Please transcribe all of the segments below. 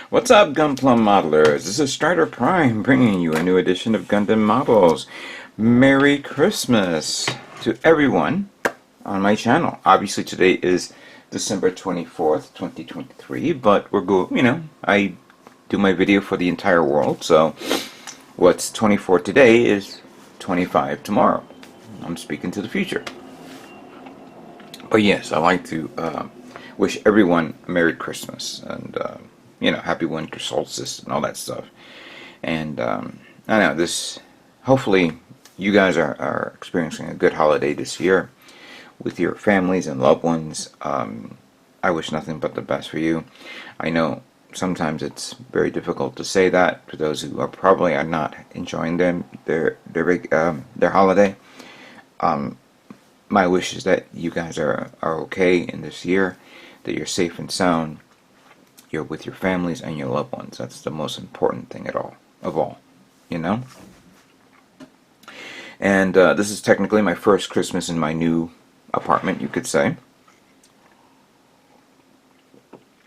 What's up, Gunpla Modelers? This is Starter Prime bringing you a new edition of Gundam Models. Merry Christmas to everyone on my channel. Obviously, today is December 24th, 2023, but I do my video for the entire world, so what's 24 today is 25 tomorrow. I'm speaking to the future. But yes, I like to wish everyone a Merry Christmas and Happy Winter Solstice and all that stuff. And I know this. Hopefully, you guys are experiencing a good holiday this year with your families and loved ones. I wish nothing but the best for you. I know sometimes it's very difficult to say that for those who are not enjoying their holiday. My wish is that you guys are okay in this year, that you're safe and sound, you're with your families and your loved ones. That's the most important thing of all, you know? And this is technically my first Christmas in my new apartment, you could say.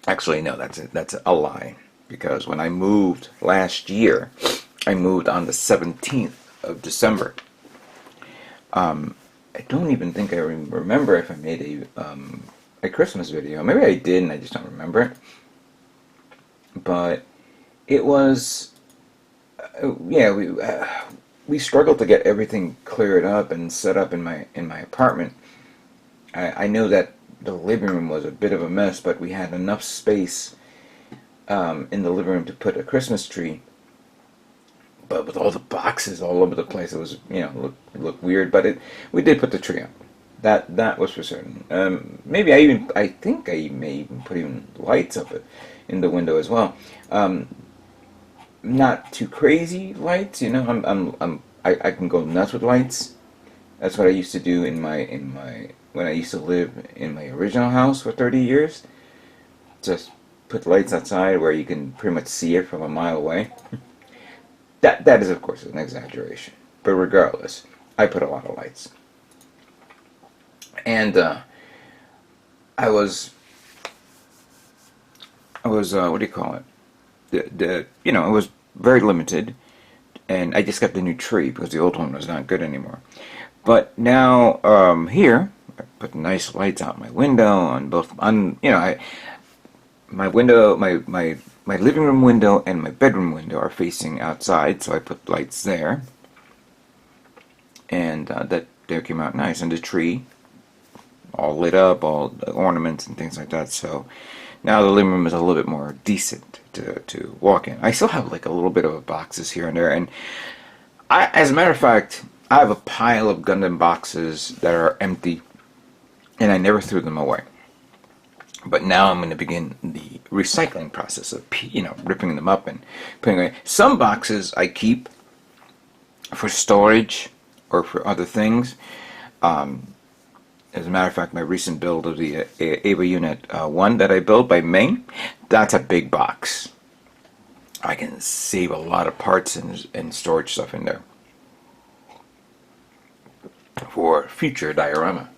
Actually, no, that's a lie, because when I moved last year, I moved on the 17th of December. I don't even think I remember if I made a Christmas video. Maybe I did and I just don't remember it. But it was, we struggled to get everything cleared up and set up in my apartment. I know that the living room was a bit of a mess, but we had enough space in the living room to put a Christmas tree. But with all the boxes all over the place, it was, looked weird. But we did put the tree up. That was for certain. Maybe I think I may even put lights up in the window as well. Not too crazy lights, I can go nuts with lights. That's what I used to do when I used to live in my original house for 30 years. Just put lights outside where you can pretty much see it from a mile away. That is, of course, an exaggeration. But regardless, I put a lot of lights. And I was what do you call it? It was very limited, and I just got the new tree because the old one was not good anymore. But now here, I put nice lights out my window my window, my living room window and my bedroom window are facing outside, so I put lights there, and that there came out nice, and the tree all lit up, all the ornaments and things like that. So now the living room is a little bit more decent to walk in. I still have like a little bit of boxes here and there, and as a matter of fact, I have a pile of Gundam boxes that are empty, and I never threw them away. But now I'm going to begin the recycling process of, ripping them up and putting away. Some boxes I keep for storage or for other things. As a matter of fact, my recent build of the Ava Unit 1 that I built by Ming, that's a big box. I can save a lot of parts and storage stuff in there for future diorama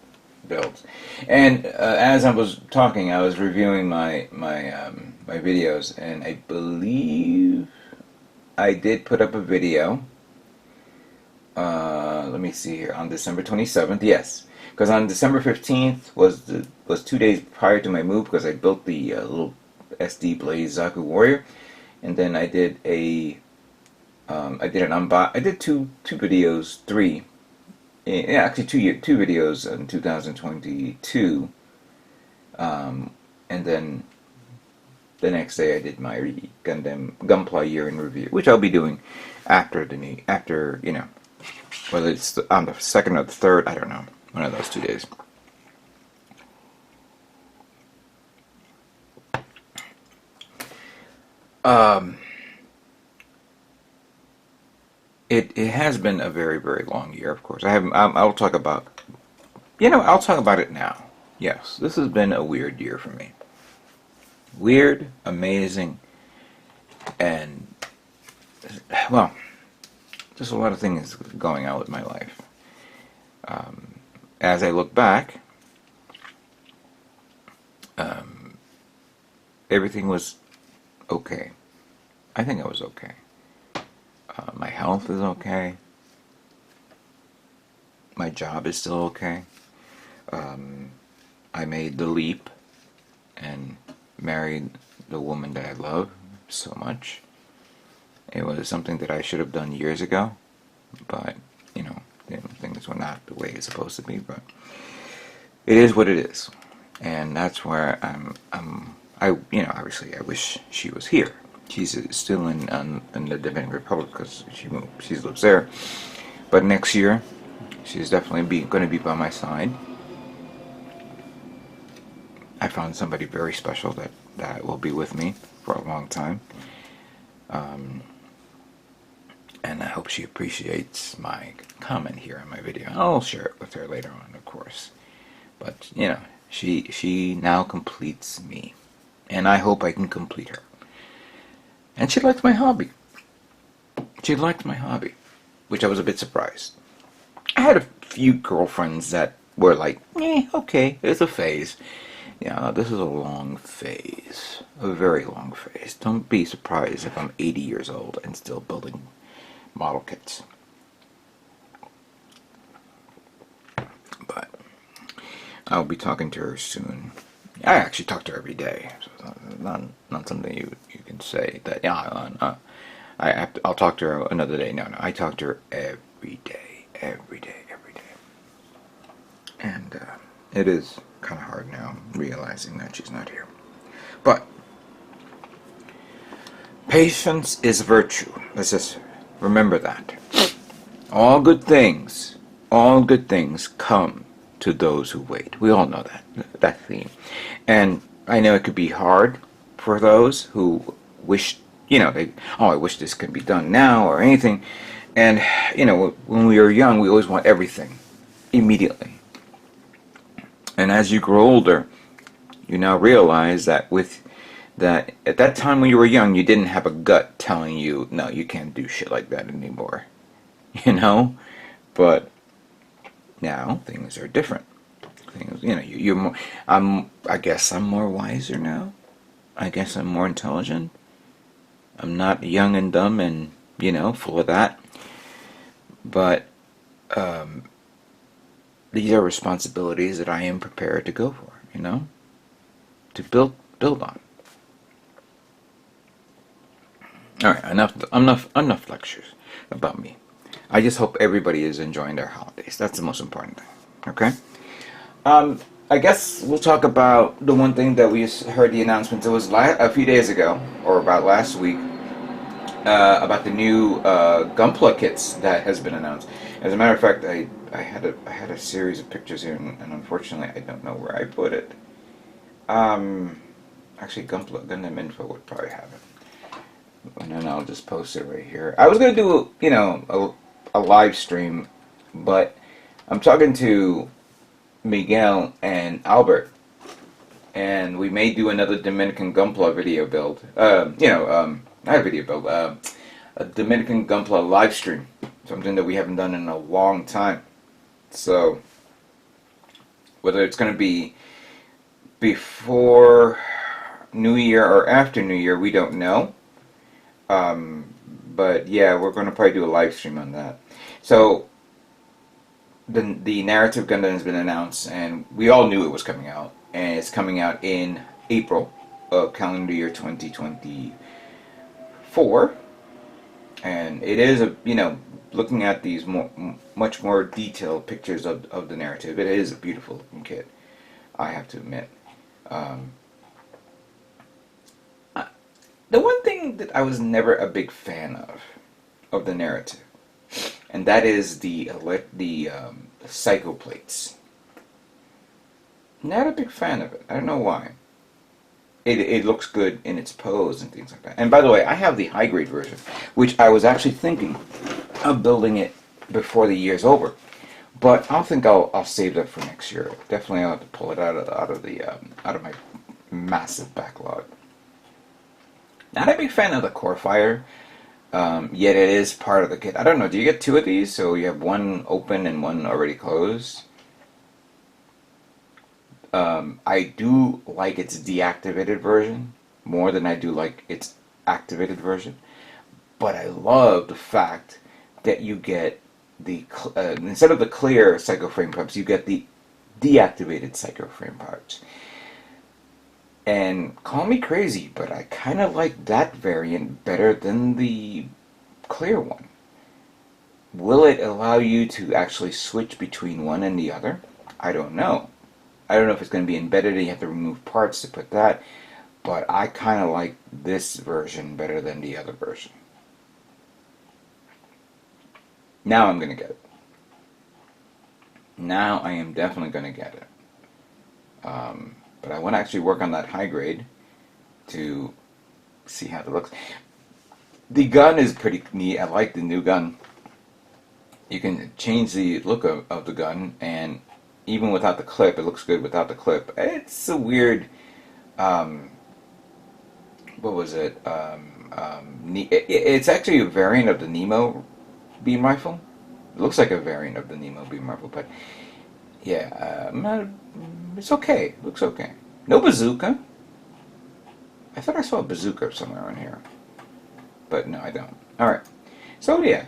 builds. And as I was talking, I was reviewing my videos, and I believe I did put up a video. Let me see here, on December 27th. Yes, because on December 15th was 2 days prior to my move, because I built the little SD Blaze Zaku Warrior, and then I did I did two videos, three. Yeah, actually two videos in 2022, and then the next day I did my Gunpla year in review, which I'll be doing after whether it's on the 2nd or the 3rd, I don't know, one of those 2 days. It has been a very, very long year, of course. I'll talk about, I'll talk about it now. Yes, this has been a weird year for me. Weird, amazing, and, well, just a lot of things going on with my life. As I look back, everything was okay. I think I was okay. My health is okay. My job is still okay. I made the leap and married the woman that I love so much. It was something that I should have done years ago, but things were not the way it's supposed to be. But it is what it is, and that's where obviously I wish she was here. She's still in the Dominican Republic because she lives there. But next year, she's definitely going to be by my side. I found somebody very special that will be with me for a long time. And I hope she appreciates my comment here in my video. I'll share it with her later on, of course. But, she now completes me. And I hope I can complete her. And she liked my hobby. She liked my hobby, which I was a bit surprised. I had a few girlfriends that were like, okay, it's a phase. Yeah, this is a long phase. A very long phase. Don't be surprised if I'm 80 years old and still building model kits. But I'll be talking to her soon. I actually talk to her every day. So it's not something you can say that, I'll talk to her another day. No, I talk to her every day. Every day. And it is kind of hard now realizing that she's not here. But patience is virtue. Let's just remember that. All good things come to those who wait. We all know that theme. And I know it could be hard for those who wish, I wish this could be done now or anything. And, when we are young, we always want everything immediately. And as you grow older, you now realize that at that time when you were young, you didn't have a gut telling you, no, you can't do shit like that anymore. But now things are different. You're more. I guess I'm more wiser now. I guess I'm more intelligent. I'm not young and dumb and full of that. But these are responsibilities that I am prepared to go for, to build on. All right, enough lectures about me. I just hope everybody is enjoying their holidays. That's the most important thing. Okay. I guess we'll talk about the one thing that we heard the announcement. It was a few days ago, or about last week, about the new Gunpla kits that has been announced. As a matter of fact, I had a series of pictures here, and unfortunately, I don't know where I put it. Actually, Gundam Info would probably have it, and then I'll just post it right here. I was gonna do a live stream, but I'm talking to Miguel and Albert, and we may do another Dominican Gunpla video build. Not a video build. A Dominican Gunpla live stream, something that we haven't done in a long time. So whether it's going to be before New Year or after New Year, we don't know. But yeah, we're going to probably do a live stream on that. So the narrative Gundam has been announced, and we all knew it was coming out, and it's coming out in April of calendar year 2024. And it is looking at these much more detailed pictures of the narrative, it is a beautiful looking kit, I have to admit. The one thing that I was never a big fan of the narrative, and that is the psycho plates. Not a big fan of it. I don't know why. It looks good in its pose and things like that. And by the way, I have the high grade version, which I was actually thinking of building it before the year's over. But I think I'll save that for next year. Definitely, I'll have to pull it out of my massive backlog. Not a big fan of the core fire, yet it is part of the kit. I don't know. Do you get two of these? So you have one open and one already closed. I do like its deactivated version more than I do like its activated version. But I love the fact that you get the instead of the clear psycho frame parts, you get the deactivated psycho frame parts. And call me crazy, but I kind of like that variant better than the clear one. Will it allow you to actually switch between one and the other? I don't know. I don't know if it's going to be embedded and you have to remove parts to put that, but I kind of like this version better than the other version. Now I'm going to get it. Now I am definitely going to get it. But I want to actually work on that high grade to see how it looks. The gun is pretty neat. I like the new gun. You can change the look of the gun, and even without the clip, it looks good without the clip. It's a weird, what was it? It's actually a variant of the Nemo beam rifle. It looks like a variant of the Nemo beam rifle, but yeah, it's okay. It looks okay. No bazooka. I thought I saw a bazooka somewhere on here, but no, I don't. All right. So yeah,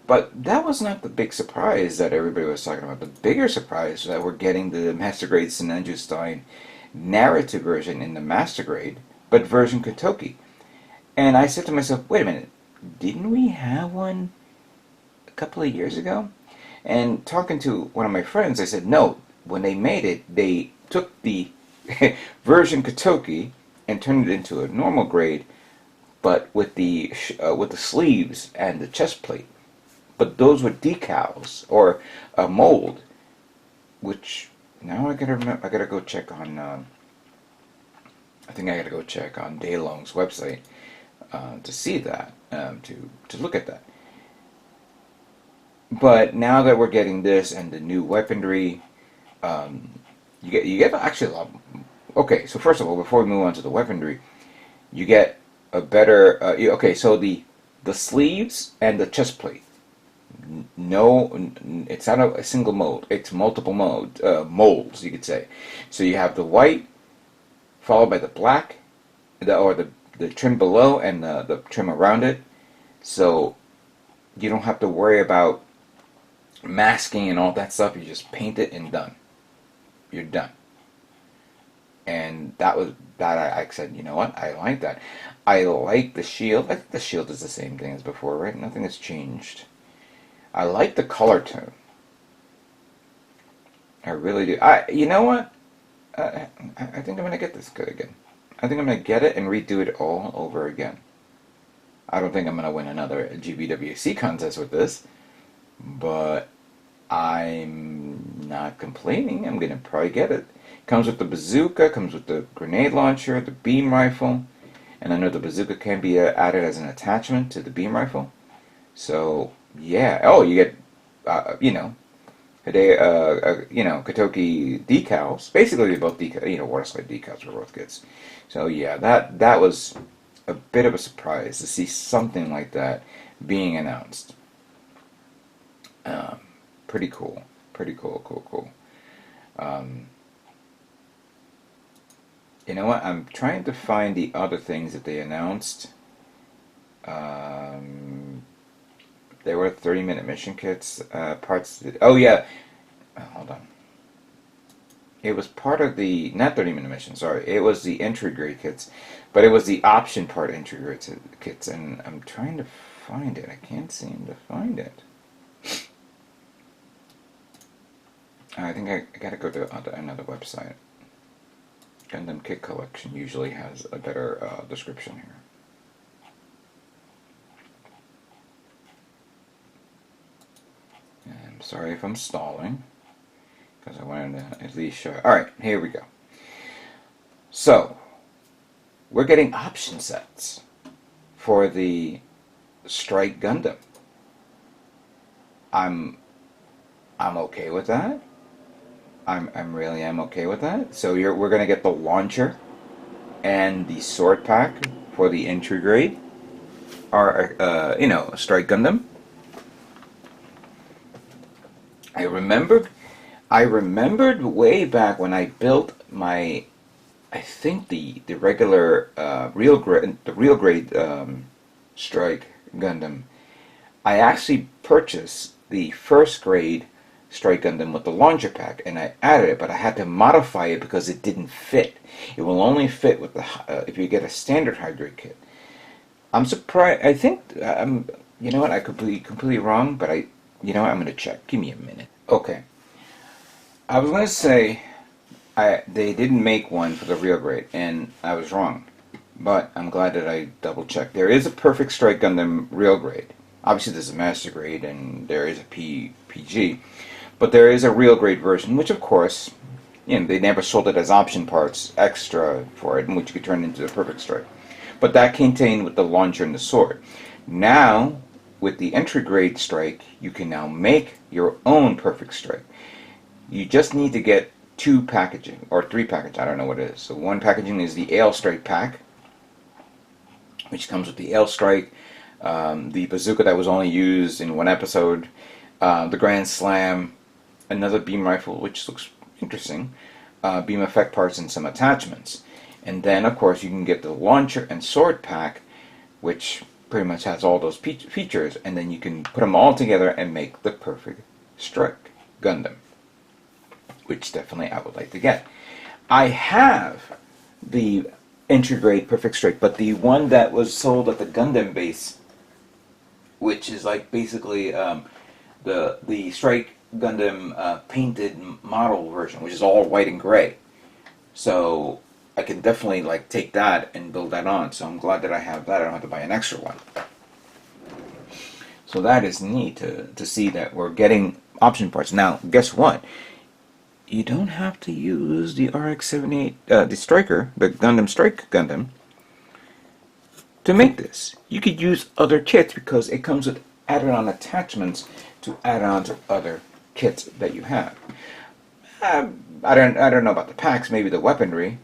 but that was not the big surprise that everybody was talking about. The bigger surprise is that we're getting the Master Grade Senju Stein narrative version in the Master Grade, but version Kotoki. And I said to myself, wait a minute, didn't we have one a couple of years ago? And talking to one of my friends, I said, no, when they made it, they took the version Kotoki and turned it into a normal grade, but with the sleeves and the chest plate. But those were decals or a mold, which now I gotta remember. I gotta go check on. I think I gotta go check on Daylong's website to see that, to look at that. But now that we're getting this and the new weaponry, you get actually a lot. Okay, so first of all, before we move on to the weaponry, you get a better. Okay, so the sleeves and the chest plate. No, it's not a single mold. It's multiple molds, you could say. So you have the white, followed by the black, the trim below and the trim around it. So you don't have to worry about masking and all that stuff. You just paint it and done. You're done. And that was that. I said, you know what? I like that. I like the shield. I think the shield is the same thing as before, right? Nothing has changed. I like the color tone. I really do. You know what? I think I'm gonna get this good again. I think I'm gonna get it and redo it all over again. I don't think I'm gonna win another GBWC contest with this, but I'm not complaining. I'm gonna probably get it. Comes with the bazooka, comes with the grenade launcher, the beam rifle, and I know the bazooka can be added as an attachment to the beam rifle. So yeah. Oh, you get Kotoki decals. Basically, they're both water slide decals for both kits. So yeah, that was a bit of a surprise to see something like that being announced. Pretty cool. Cool. You know what? I'm trying to find the other things that they announced. There were 30-minute mission kits, parts. Oh yeah, hold on. It was part of the not 30-minute mission. Sorry, it was the entry grade kits, but it was the option part entry grade kits, and I'm trying to find it. I can't seem to find it. I think I gotta go to another website. Gundam Kit Collection usually has a better description here. I'm sorry if I'm stalling, because I wanted to at least show it. Alright, here we go. So, we're getting option sets for the Strike Gundam. I'm okay with that. I'm really okay with that. So we're gonna get the launcher and the sword pack for the entry grade, or Strike Gundam. I remembered way back when I built my I think the regular real grade Strike Gundam. I actually purchased the first grade Strike Gundam with the launcher pack, and I added it, but I had to modify it because it didn't fit. It will only fit with the if you get a standard hybrid kit. I'm surprised. I think you know what? I could be completely wrong, but you know what? I'm gonna check. Give me a minute. Okay. I was gonna say they didn't make one for the real grade, and I was wrong. But I'm glad that I double checked. There is a Perfect Strike Gundam real grade. Obviously, there's a master grade and there is a PG, but there is a real grade version, which of course, you know, they never sold it as option parts extra for it, in which you could turn into the Perfect Strike. But that contained with the launcher and the sword. Now, with the entry grade Strike, you can now make your own Perfect Strike. You just need to get 2 packaging or 3 packaging. I don't know what it is. So one packaging is the Ale Strike pack, which comes with the Ale Strike, the bazooka that was only used in 1 episode, the Grand Slam, another beam rifle, which looks interesting, beam effect parts, and some attachments. And then, of course, you can get the launcher and sword pack, which pretty much has all those features, and then you can put them all together and make the Perfect Strike Gundam, which definitely I would like to get. I have the entry grade Perfect Strike, but the one that was sold at the Gundam base, which is like basically the Strike Gundam painted model version, which is all white and gray. So I can definitely like take that and build that on. So I'm glad that I have that. I don't have to buy an extra one. So that is neat to see that we're getting option parts. Now, guess what? You don't have to use the RX-78, the Striker, the Gundam Strike Gundam, to make this. You could use other kits because it comes with added-on attachments to add on to other kits that you have. I don't know about the packs. Maybe the weaponry.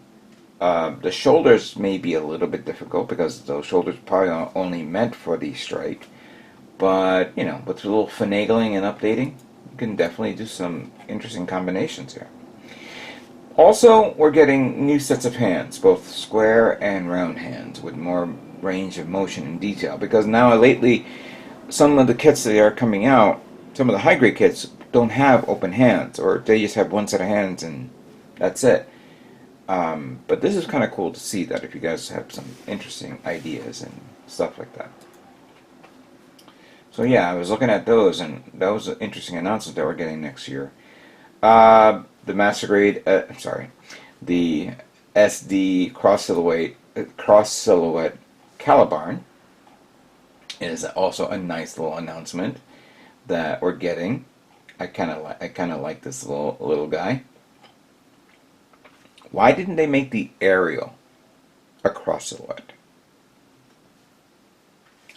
The shoulders may be a little bit difficult because those shoulders probably are only meant for the Strike. But you know, with a little finagling and updating, you can definitely do some interesting combinations here. Also, we're getting new sets of hands, both square and round hands, with more range of motion and detail. Because now, lately, some of the kits that are coming out, some of the high-grade kits, don't have open hands, or they just have one set of hands and that's it. But this is kind of cool to see that if you guys have some interesting ideas and stuff like that. So yeah, I was looking at those, and that was an interesting announcement that we're getting next year. The Master Grade, the SD cross silhouette Calibarn is also a nice little announcement that we're getting. I kind of like this little guy. Why didn't they make the aerial a cross silhouette?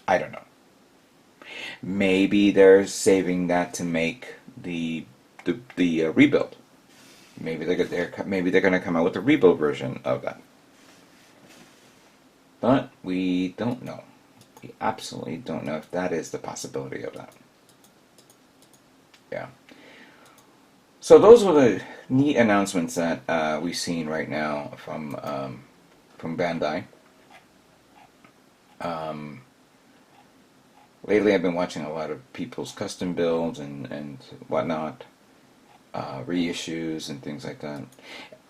I don't know. Maybe they're saving that to make the rebuild. Maybe they're going to come out with a rebuild version of that. But we don't know. We absolutely don't know if that is the possibility of that. Yeah. So those were the neat announcements that we've seen right now from Bandai. Lately, I've been watching a lot of people's custom builds and whatnot, reissues and things like that.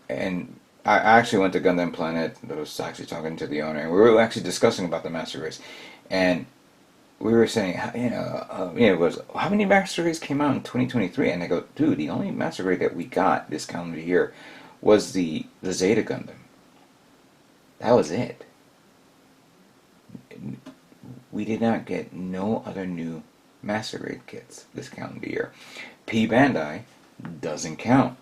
And I actually went to Gundam Planet. I was actually talking to the owner, and we were actually discussing about the Master Race. And we were saying, it was how many Master Race came out in 2023? And I go, dude, the only Master Race that we got this calendar year was the Zeta Gundam. That was it. We did not get no other new Master Grade kits this calendar year. P Bandai doesn't count.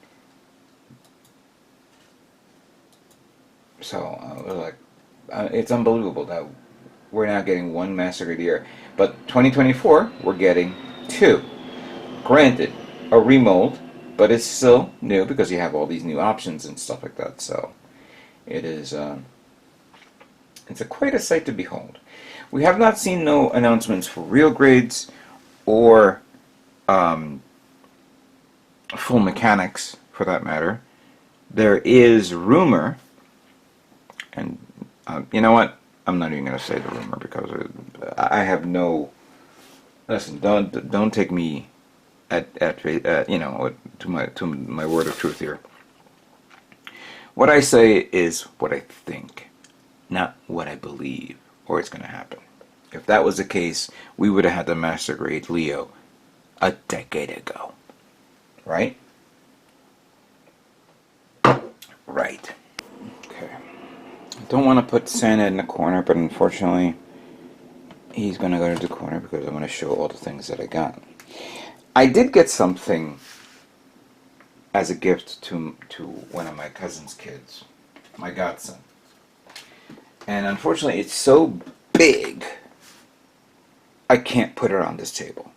So we're like, it's unbelievable that we're now getting one Master Grade a year. But 2024, we're getting 2. Granted, a remold, but it's still new because you have all these new options and stuff like that. So it is, it's quite a sight to behold. We have not seen no announcements for real grades or full mechanics, for that matter. There is rumor And you know what? I'm not even going to say the rumor because I have no. Listen, don't take me at you know, to my word of truth here. What I say is what I think, not what I believe or it's going to happen. If that was the case, we would have had the Master Grade Leo a decade ago, right? Right. Okay. I don't want to put Santa in the corner, but unfortunately, he's going to go to the corner because I'm going to show all the things that I got. I did get something as a gift to one of my cousin's kids, my godson. And unfortunately, it's so big, I can't put it on this table.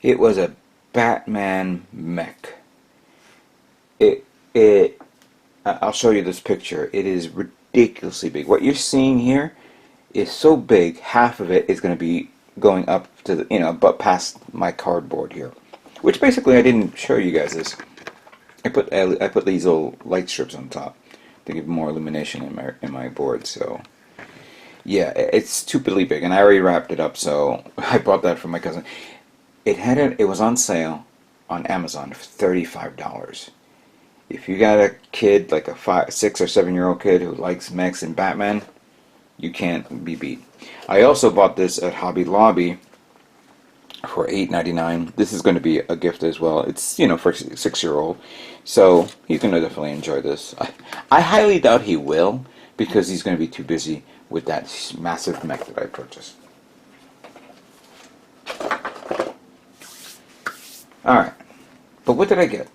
It was a Batman mech. I'll show you this picture. It is ridiculously big. What you're seeing here is so big, half of it is going to be going up to the, but past my cardboard here. Which basically I didn't show you guys this. I put these little light strips on top to give more illumination in my board. So yeah, it's stupidly big, and I already wrapped it up. So I bought that from my cousin. It was on sale on Amazon for $35. If you got a kid like a 6 or 7-year-old kid who likes mechs and Batman, you can't be beat. I also bought this at Hobby Lobby for $8.99. This is going to be a gift as well. It's, for a 6-year-old. So he's going to definitely enjoy this. I highly doubt he will, because he's going to be too busy with that massive mech that I purchased. Alright. But what did I get?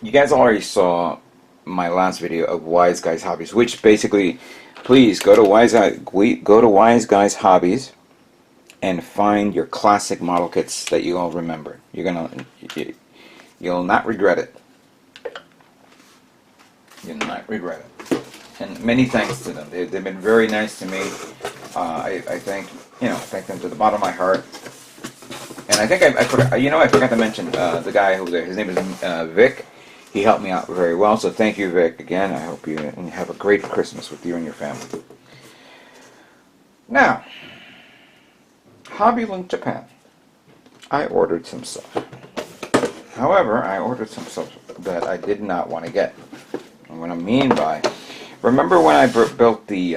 You guys already saw my last video of Wise Guys Hobbies, which basically, please go to Wise Guys Hobbies and find your classic model kits that you all remember. You'll not regret it. You'll not regret it. And many thanks to them. They've been very nice to me. I thank them to the bottom of my heart. And I think I forgot to mention the guy who his name is Vic. He helped me out very well, so thank you, Vic, again. I hope you have a great Christmas with you and your family. Now, Hobby Link Japan. I ordered some stuff. However, I ordered some stuff that I did not want to get. And what I mean by, remember when I built the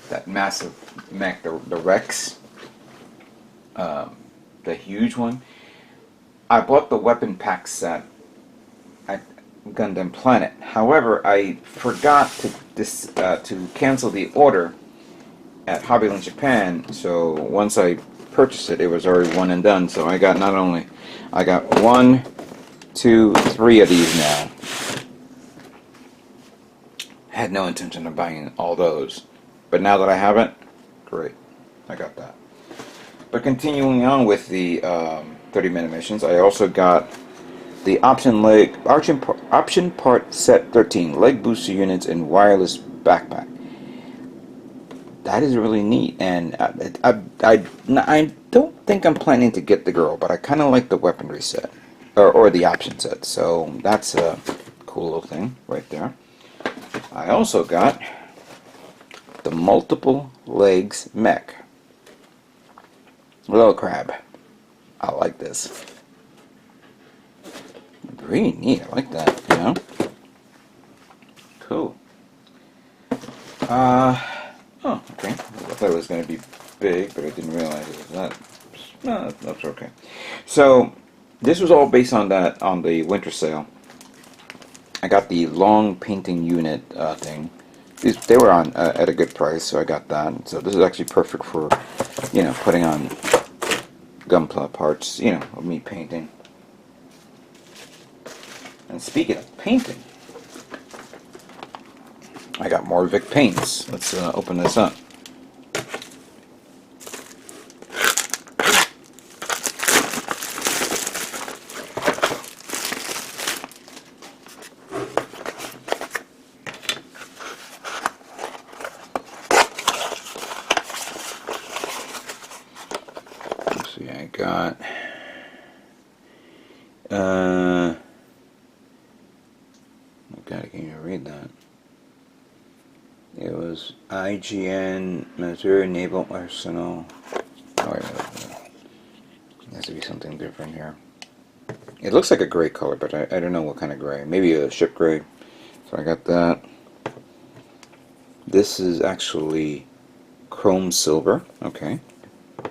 that massive mech, the Rex, the huge one? I bought the weapon pack set at Gundam Planet. However, I forgot to cancel the order at Hobby Link Japan. So once I purchased it, it was already one and done. So I got I got 1, 2, 3 of these now. I had no intention of buying all those, but now that I have it, great, I got that. But continuing on with the 30-minute missions, I also got the option part set 13 leg booster units and wireless backpack. That is really neat, and I don't think I'm planning to get the girl, but I kind of like the weaponry set or the option set. So that's a cool little thing right there. I also got the multiple legs mech. Little crab. I like this. Really neat. I like that, Cool. Oh, okay. I thought it was going to be big, but I didn't realize it was that. No, that's okay. So, this was all based on the winter sale. I got the long painting unit thing. They were on at a good price, so I got that. So this is actually perfect for, putting on Gunpla parts, of me painting. And speaking of painting, I got more Vic paints. Let's open this up. Let's see, I got oh God, I can't even read that. IGN Missouri Naval Arsenal. Oh, wait a minute. It has to be something different here. It looks like a gray color, but I don't know what kind of gray. Maybe a ship gray. So I got that. This is actually chrome silver. Okay,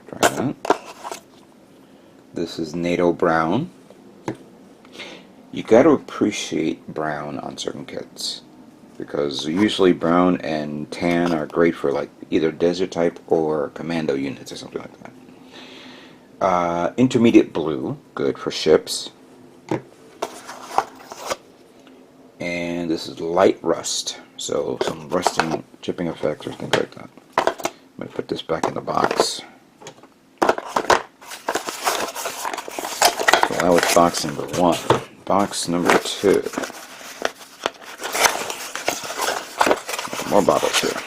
try that. This is NATO brown. You got to appreciate brown on certain kits, because usually brown and tan are great for like either desert type or commando units or something like that. Intermediate blue, good for ships. And this is light rust, so some rusting, chipping effects or things like that. I'm going to put this back in the box. So that was box number 1. Box number 2. More bottles here.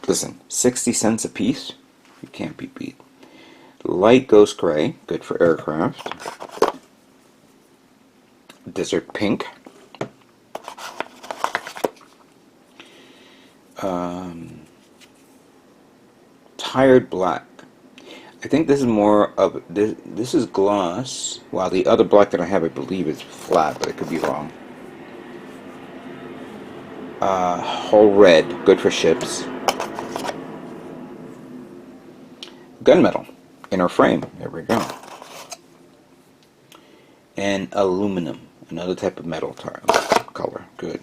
Listen, 60 cents a piece, you can't be beat. Light ghost gray, good for aircraft. Desert pink. Tired black. I think this is more of this is gloss, while the other black that I have, I believe, is flat, but it could be wrong. Whole red, good for ships. Gunmetal, inner frame. There we go. And aluminum, another type of metal color. Good.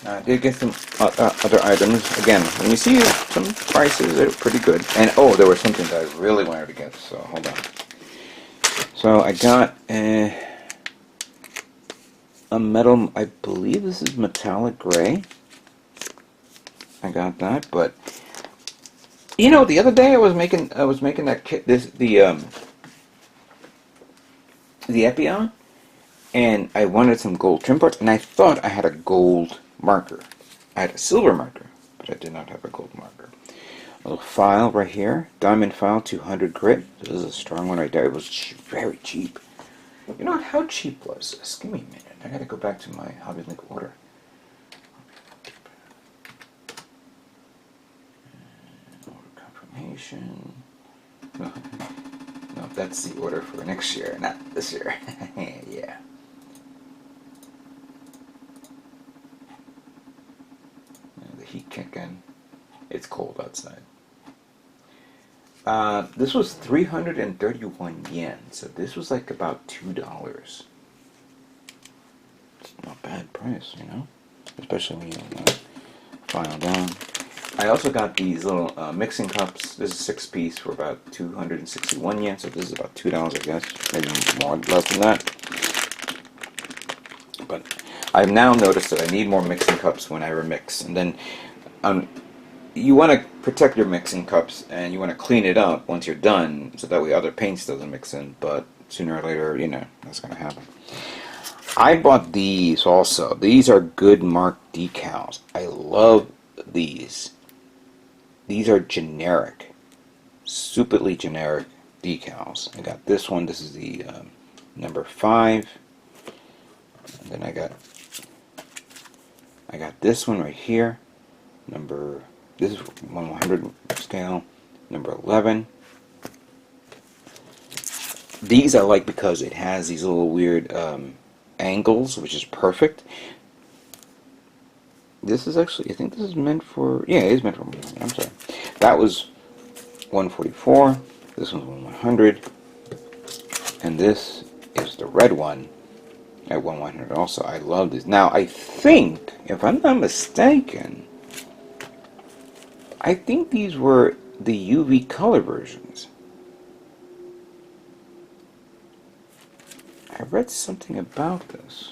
I did get some other items. Again, when you see some prices, they're pretty good. And oh, there was something that I really wanted to get, so hold on. So I got a metal, I believe this is metallic gray. I got that, but you know, the other day I was making that kit, the Epion, and I wanted some gold trim parts, and I thought I had a gold marker. I had a silver marker, but I did not have a gold marker. A little file right here, diamond file, 200 grit. This is a strong one right there. It was very cheap. You know what? How cheap was this? Give me a minute. I gotta go back to my Hobby Link order. Order confirmation. No, that's the order for next year, not this year. Yeah. The heat kicking. It's cold outside. This was 331 yen, so this was like about $2. It's not a bad price, you know, especially when you file down. I also got these little mixing cups. This is 6-piece for about 261 yen, so this is about $2, I guess, maybe more, less than that. But I've now noticed that I need more mixing cups when I remix, and then you want to protect your mixing cups, and you want to clean it up once you're done, so that way other paints doesn't mix in, but sooner or later, you know, that's going to happen. I bought these also. These are good mark decals. I love these. These are generic, stupidly generic decals. I got this one. This is the number 5. And then I got this one right here. This is 1/100 scale, number 11. These I like because it has these little weird angles, which is perfect. This is actually, I think this is meant for, yeah, it is meant for me. I'm sorry. That was 144. This one's 1/100. And this is the red one at 1/100 also. I love this. Now, I think, if I'm not mistaken, I think these were the UV color versions. I read something about this,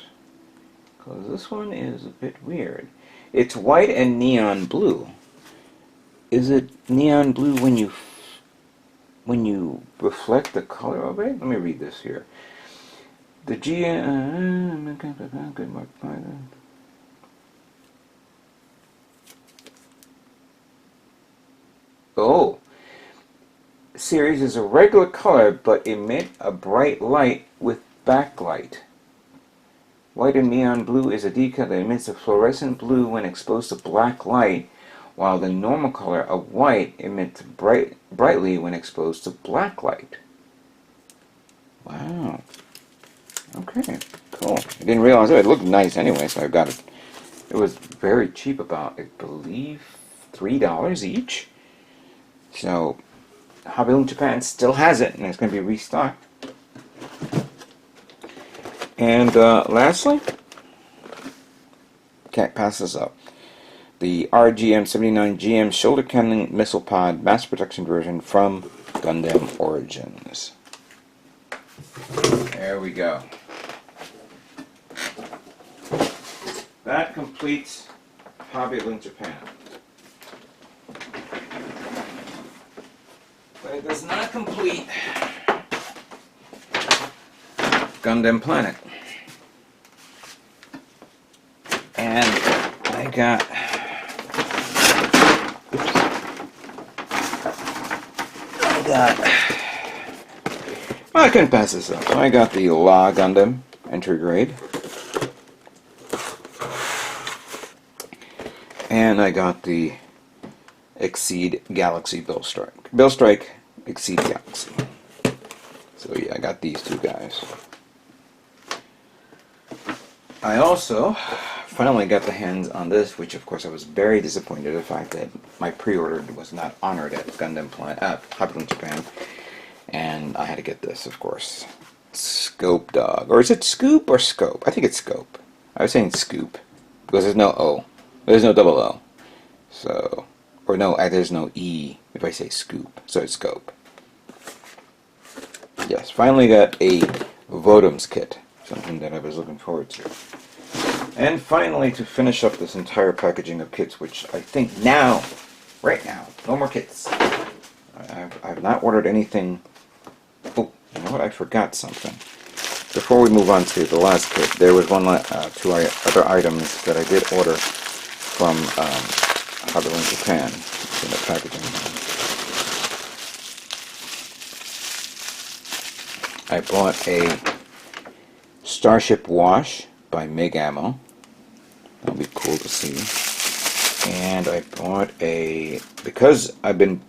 because this one is a bit weird. It's white and neon blue. Is it neon blue when you reflect the color of it? Let me read this here. The good mark by the. Oh, series is a regular color but emit a bright light with backlight. White and neon blue is a decal that emits a fluorescent blue when exposed to black light, while the normal color of white emits brightly when exposed to black light. Wow. Okay, cool. I didn't realize it. It looked nice anyway, so I got it. It was very cheap, about, I believe, $3 each. So, Hobby Link Japan still has it, and it's going to be restocked. And lastly, can't pass this up. The RGM-79 GM Shoulder Cannon Missile Pod Mass Production version from Gundam Origins. There we go. That completes Hobby Link Japan. But it does not complete Gundam Planet. And I got... Well, I couldn't pass this up. So I got the La Gundam entry grade. And I got the Exceed Galaxy Bill Strike. Bill Strike, Exceed Galaxy. So yeah, I got these two guys. I also finally got the hands on this, which of course I was very disappointed in the fact that my pre-order was not honored at Gundam Planet, Hobby Link Japan, and I had to get this, of course. Scope Dog, or is it Scoop or Scope? I think it's Scope. I was saying Scoop because there's no O, there's no double O, so or no, there's no E if I say Scoop, so it's Scope. Yes, finally got a Votoms kit, something that I was looking forward to. And finally, to finish up this entire packaging of kits, which I think now, right now, no more kits. I've not ordered anything. Oh, you know what? I forgot something. Before we move on to the last kit, there was two other items that I did order from Hobby Link Japan in the packaging. I bought a Starship Wash by MiG Ammo. That'll be cool to see. And I bought because I've been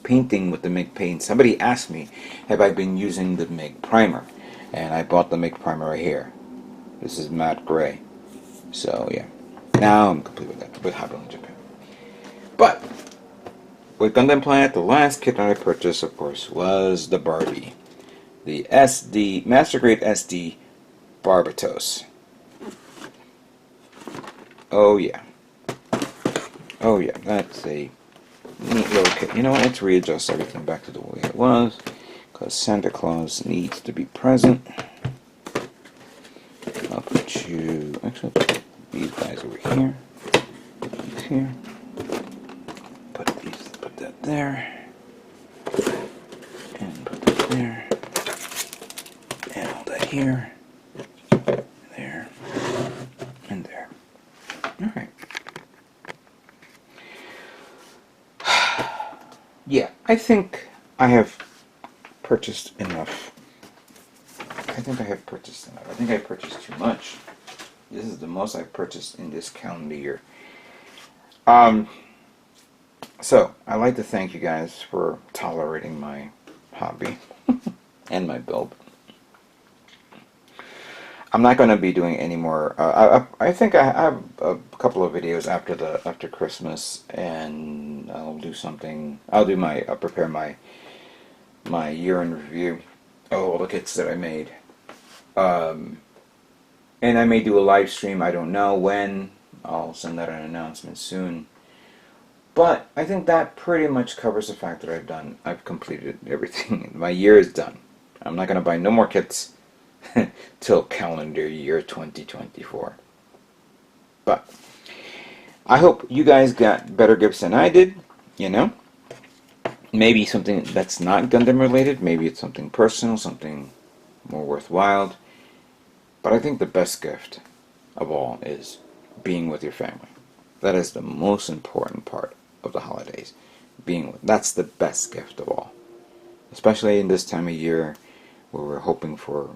painting with the MiG paint, somebody asked me, have I been using the MiG primer? And I bought the MiG primer right here. This is matte gray. So yeah, now I'm complete with that, with Hobby Link Japan. But with Gundam Planet, the last kit that I purchased, of course, was the Barbie. The SD, Master Grade SD Barbatos. Oh yeah. Oh yeah, that's a neat little kit. You know what, let's readjust everything back to the way it was, because Santa Claus needs to be present. I'll put you, actually put these guys over here. Put these here. Put that there. And put that there. And all that here. There. And there. Alright. Yeah, I think I have purchased enough. I think I purchased too much. This is the most I've purchased in this calendar year. So, I'd like to thank you guys for tolerating my hobby and my build. I'm not going to be doing any more. I think I have a couple of videos after Christmas, and I'll do something. I'll prepare my year in review of all the kits that I made. And I may do a live stream. I don't know when. I'll send out an announcement soon. But I think that pretty much covers the fact that I've completed everything. My year is done. I'm not going to buy no more kits till calendar year 2024. But I hope you guys got better gifts than I did, you know. Maybe something that's not Gundam related, maybe it's something personal, something more worthwhile. But I think the best gift of all is being with your family. That is the most important part of the holidays. being with. That's the best gift of all. Especially in this time of year where we're hoping for,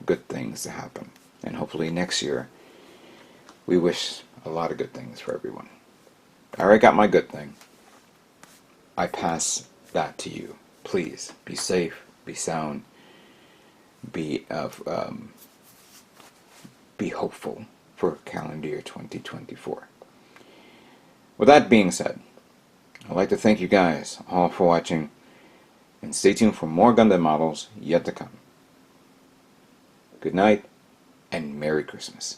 good things to happen. And hopefully next year we wish a lot of good things for everyone. I already got my good thing. I pass that to you. Please be safe, be sound, be hopeful for calendar year 2024. With that being said, I'd like to thank you guys all for watching, and stay tuned for more Gundam models yet to come. Good night, and Merry Christmas.